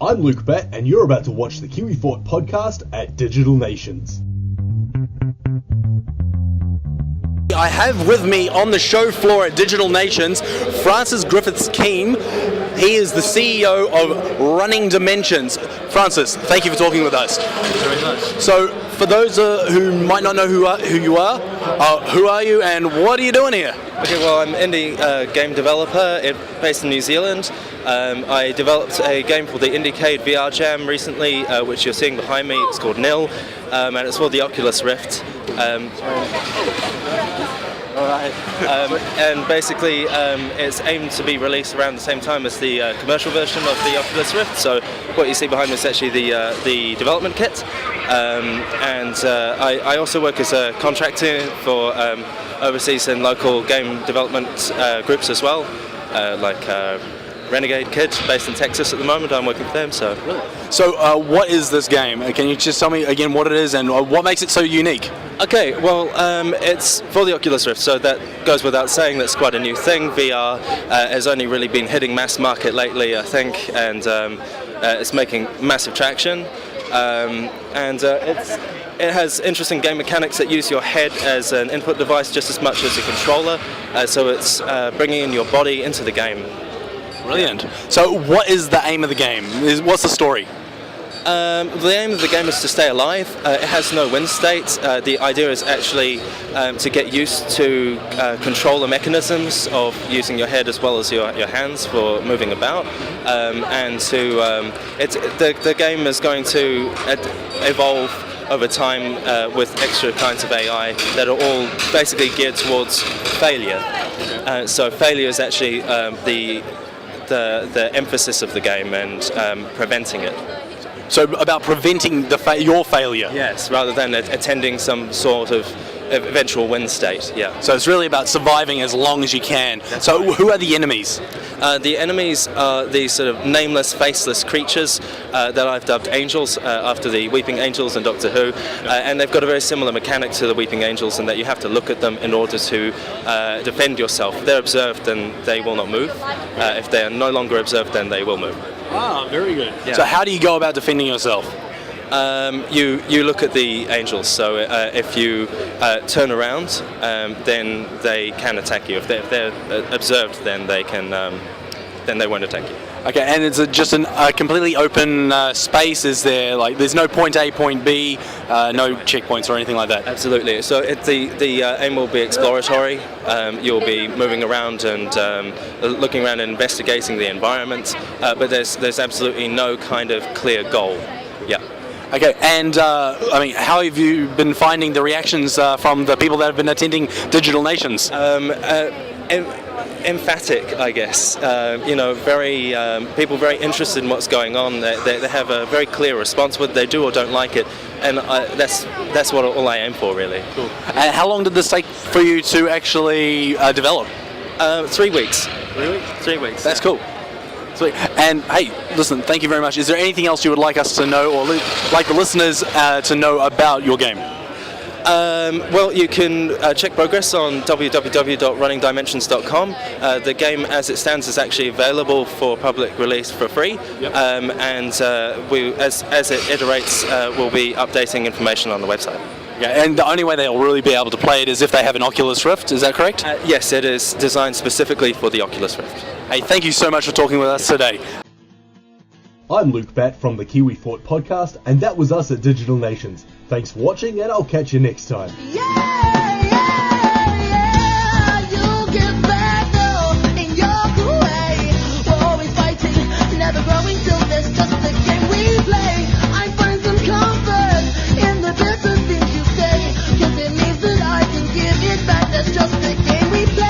I'm Luke Batt, and you're about to watch the Kiwi F.O.R.T podcast at Digital Nations. I have with me on the show floor at Digital Nations, Francis Griffiths-Keam. He is the CEO of Running Dimensions. Francis, thank you for talking with us. Thank you very much. So, for those who might not know who you are, who are you and what are you doing here? Okay, well, I'm an indie game developer based in New Zealand. I developed a game called the Indiecade VR Jam recently, which you're seeing behind me. It's called Nil, and it's for the Oculus Rift. And basically, it's aimed to be released around the same time as the commercial version of the Oculus Rift. So what you see behind me is actually the development kit. I also work as a contractor for overseas and local game development groups as well, like Renegade Kid, based in Texas at the moment. I'm working for them. So, what is this game? Can you just tell me again what it is and what makes it so unique? Okay, well, it's for the Oculus Rift, so that goes without saying. That's quite a new thing. VR has only really been hitting mass market lately, I think, and it's making massive traction. It has interesting game mechanics that use your head as an input device just as much as a controller. So it's bringing in your body into the game. Brilliant. So what is the aim of the game? What's the story? The aim of the game is to stay alive. It has no win state. The idea is actually to get used to controller mechanisms of using your head as well as your hands for moving about. The game is going to evolve over time with extra kinds of AI that are all basically geared towards failure. So failure is actually the emphasis of the game and preventing it. So about preventing your failure? Yes, rather than attending some sort of eventual win state, yeah. So it's really about surviving as long as you can. That's so right. Who are the enemies? The enemies are these sort of nameless, faceless creatures that I've dubbed angels after the Weeping Angels in Doctor Who. And they've got a very similar mechanic to the Weeping Angels in that you have to look at them in order to defend yourself. If they're observed, then they will not move. If they are no longer observed, then they will move. Ah, very good. Yeah. So how do you go about defending yourself? You look at the angels, so if you turn around, then they can attack you. If they're observed, then they won't attack you. Okay, and it's just a completely open space. Is there there's no point A, point B, no checkpoints or anything like that? Absolutely. So the aim will be exploratory. You'll be moving around and looking around and investigating the environment, but there's absolutely no kind of clear goal. Yeah. Okay, and how have you been finding the reactions from the people that have been attending Digital Nations? Emphatic, I guess. Very people very interested in what's going on. They have a very clear response whether they do or don't like it, and that's what all I aim for, really. Cool. And how long did this take for you to actually develop? 3 weeks. 3 weeks? 3 weeks. That's cool. Sweet. And hey, listen, thank you very much. Is there anything else you would like us to know, or like the listeners to know about your game? Well, you can check progress on www.runningdimensions.com. The game, as it stands, is actually available for public release for free. Yep. As it iterates, we'll be updating information on the website. Yeah, and the only way they'll really be able to play it is if they have an Oculus Rift. Is that correct? Yes, it is designed specifically for the Oculus Rift. Hey, thank you so much for talking with us today. I'm Luke Batt from the Kiwi F.O.R.T podcast, and that was us at Digital Nations. Thanks for watching, and I'll catch you next time. You'll get back in your way. We're always fighting, never growing till there's just a game we play. I find some comfort in the bitter things you say, 'cause it means that I can give it back. That's just the game we play.